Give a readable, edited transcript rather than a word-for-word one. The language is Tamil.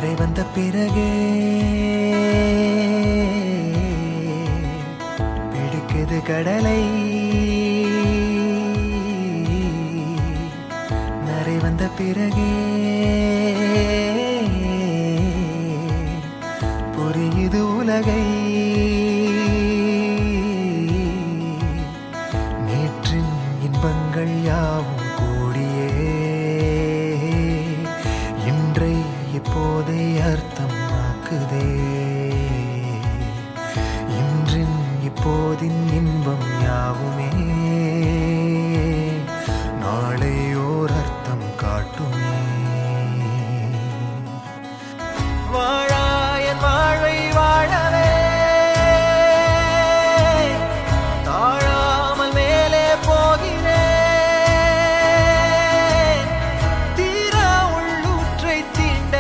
கரை வந்த பிறகே பிடிக்குது கடலை. நரை வந்த பிறகே புரியுது உலகை. நேற்றின் இன்பங்கள் யாவும் கூடியே இன்றை இப்போதை அர்த்தம் ஆக்குதே. இன்றின் இப்போதின் இன்பம் யாவுமே